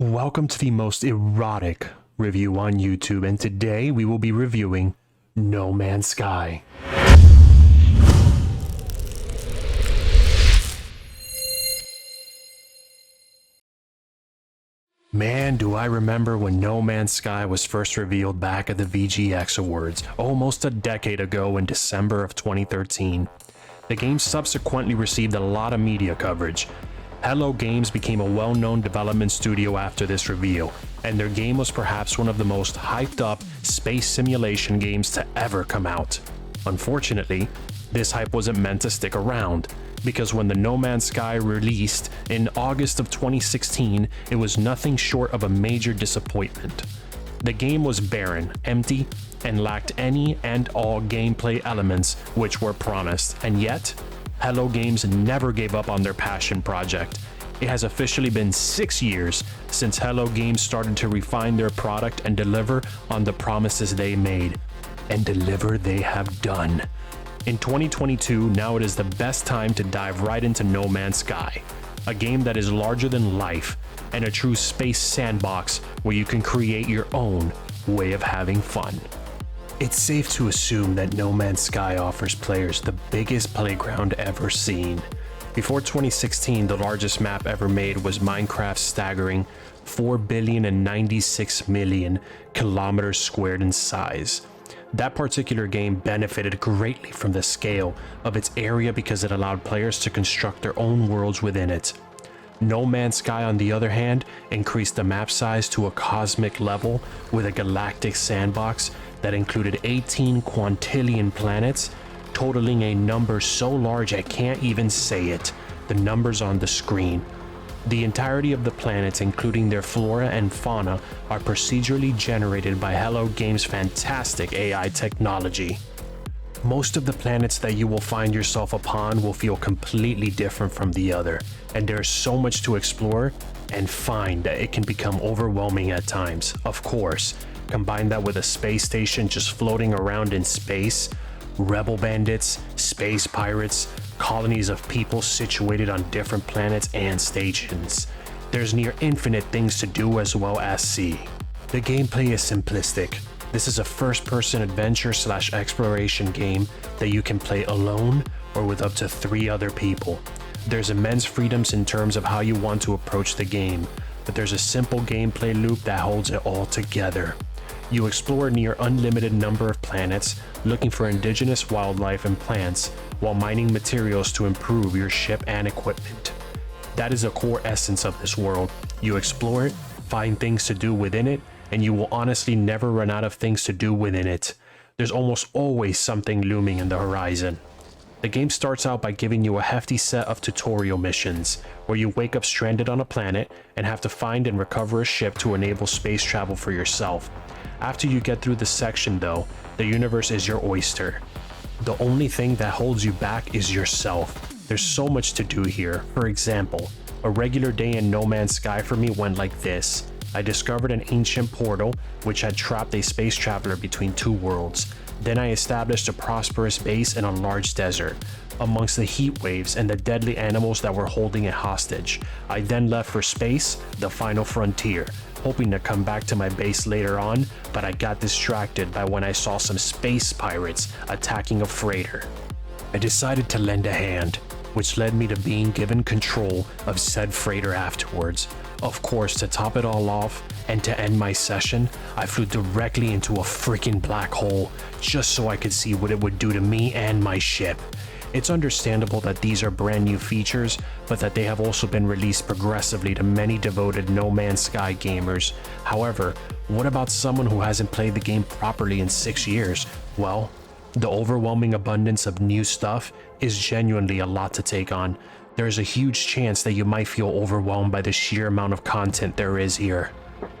Welcome to the most erotic review on YouTube, and today we will be reviewing No Man's Sky. Man, do I remember when No Man's Sky was first revealed back at the VGX Awards, almost a decade ago in December of 2013. The game subsequently received a lot of media coverage. Hello Games became a well-known development studio after this reveal, and their game was perhaps one of the most hyped-up space simulation games to ever come out. Unfortunately, this hype wasn't meant to stick around, because when the No Man's Sky released in August of 2016, it was nothing short of a major disappointment. The game was barren, empty, and lacked any and all gameplay elements which were promised, and yet, Hello Games never gave up on their passion project. It has officially been 6 years since Hello Games started to refine their product and deliver on the promises they made. And deliver they have done. In 2022, now it is the best time to dive right into No Man's Sky, a game that is larger than life and a true space sandbox where you can create your own way of having fun. It's safe to assume that No Man's Sky offers players the biggest playground ever seen. Before 2016, the largest map ever made was Minecraft's staggering 4,096,000,000 kilometers squared in size. That particular game benefited greatly from the scale of its area because it allowed players to construct their own worlds within it. No Man's Sky, on the other hand, increased the map size to a cosmic level with a galactic sandbox that included 18 quintillion planets, totaling a number so large I can't even say it, the numbers on the screen. The entirety of the planets, including their flora and fauna, are procedurally generated by Hello Games' fantastic AI technology. Most of the planets that you will find yourself upon will feel completely different from the other, and there's so much to explore and find that it can become overwhelming at times. Of course, combine that with a space station just floating around in space, rebel bandits, space pirates, colonies of people situated on different planets and stations. There's near infinite things to do as well as see. The gameplay is simplistic. This is a first-person adventure/exploration game that you can play alone or with up to 3 other people. There's immense freedoms in terms of how you want to approach the game, but there's a simple gameplay loop that holds it all together. You explore a near unlimited number of planets, looking for indigenous wildlife and plants, while mining materials to improve your ship and equipment. That is the core essence of this world. You explore it, find things to do within it, and you will honestly never run out of things to do within it. There's almost always something looming in the horizon. The game starts out by giving you a hefty set of tutorial missions, where you wake up stranded on a planet and have to find and recover a ship to enable space travel for yourself. After you get through this section though, the universe is your oyster. The only thing that holds you back is yourself. There's so much to do here. For example, a regular day in No Man's Sky for me went like this. I discovered an ancient portal which had trapped a space traveler between 2 worlds. Then I established a prosperous base in a large desert. Amongst the heat waves and the deadly animals that were holding it hostage, I then left for space, the final frontier, hoping to come back to my base later on, but I got distracted by when I saw some space pirates attacking a freighter. I decided to lend a hand, which led me to being given control of said freighter afterwards. Of course, to top it all off, and to end my session, I flew directly into a freaking black hole, just so I could see what it would do to me and my ship. It's understandable that these are brand new features, but that they have also been released progressively to many devoted No Man's Sky gamers. However, what about someone who hasn't played the game properly in 6 years? Well, the overwhelming abundance of new stuff is genuinely a lot to take on. There is a huge chance that you might feel overwhelmed by the sheer amount of content there is here.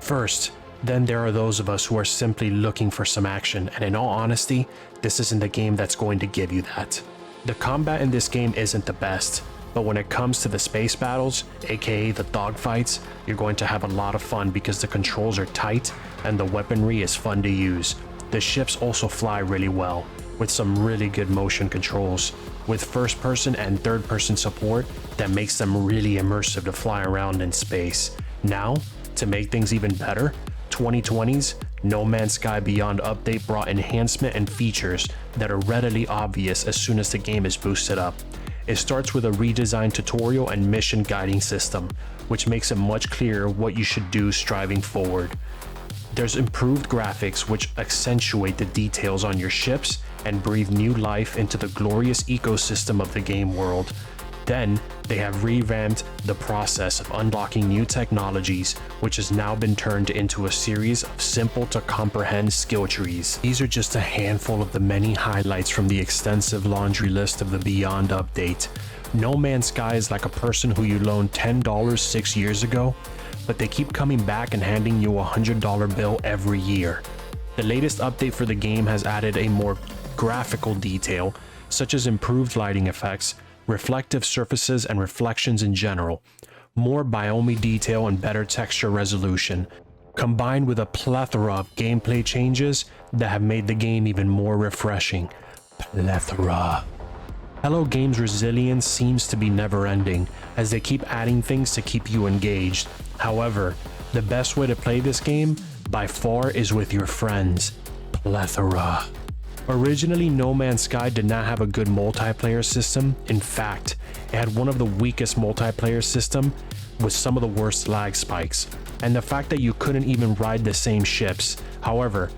First, then there are those of us who are simply looking for some action, and in all honesty, this isn't the game that's going to give you that. The combat in this game isn't the best, but when it comes to the space battles, aka the dogfights, you're going to have a lot of fun because the controls are tight and the weaponry is fun to use. The ships also fly really well, with some really good motion controls, with first-person and third-person support that makes them really immersive to fly around in space. Now, To make things even better, 2020's No Man's Sky Beyond update brought enhancement and features that are readily obvious as soon as the game is boosted up. It starts with a redesigned tutorial and mission guiding system, which makes it much clearer what you should do striving forward. There's improved graphics which accentuate the details on your ships and breathe new life into the glorious ecosystem of the game world. Then, they have revamped the process of unlocking new technologies, which has now been turned into a series of simple to comprehend skill trees. These are just a handful of the many highlights from the extensive laundry list of the Beyond update. No Man's Sky is like a person who you loaned $10 6 years ago, but they keep coming back and handing you a $100 bill every year. The latest update for the game has added a more graphical detail, such as improved lighting effects, reflective surfaces and reflections in general, more biome detail and better texture resolution, combined with a plethora of gameplay changes that have made the game even more refreshing. Plethora. Hello Games' resilience seems to be never-ending, as they keep adding things to keep you engaged. However, the best way to play this game, by far, is with your friends. Plethora. Originally, No Man's Sky did not have a good multiplayer system. In fact, it had one of the weakest multiplayer systems with some of the worst lag spikes, and the fact that you couldn't even ride the same ships. However,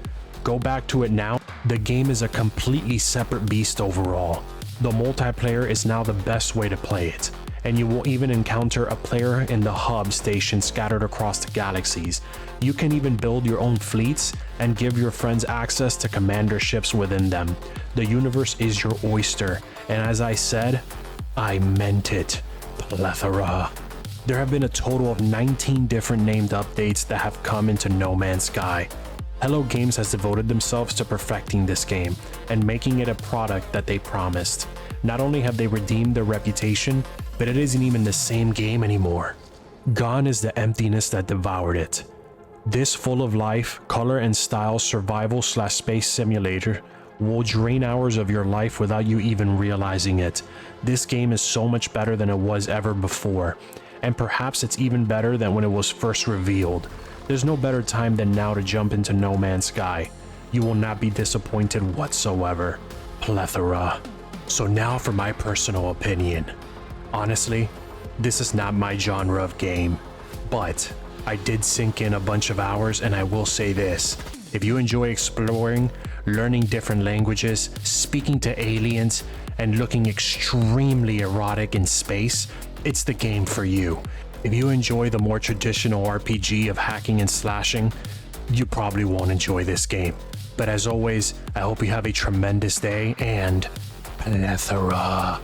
go back to it now, the game is a completely separate beast overall. The multiplayer is now the best way to play it, and you will even encounter a player in the hub station scattered across the galaxies. You can even build your own fleets and give your friends access to commander ships within them. The universe is your oyster, and as I said, I meant it. Plethora. There have been a total of 19 different named updates that have come into No Man's Sky. Hello Games has devoted themselves to perfecting this game and making it a product that they promised. Not only have they redeemed their reputation, but it isn't even the same game anymore. Gone is the emptiness that devoured it. This full of life, color and style survival/space simulator will drain hours of your life without you even realizing it. This game is so much better than it was ever before, and perhaps it's even better than when it was first revealed. There's no better time than now to jump into No Man's Sky. You will not be disappointed whatsoever. Plethora. So now for my personal opinion. Honestly, this is not my genre of game, but I did sink in a bunch of hours, and I will say this: if you enjoy exploring, learning different languages, speaking to aliens, and looking extremely erotic in space, it's the game for you. If you enjoy the more traditional RPG of hacking and slashing, you probably won't enjoy this game. But as always, I hope you have a tremendous day, and plethora.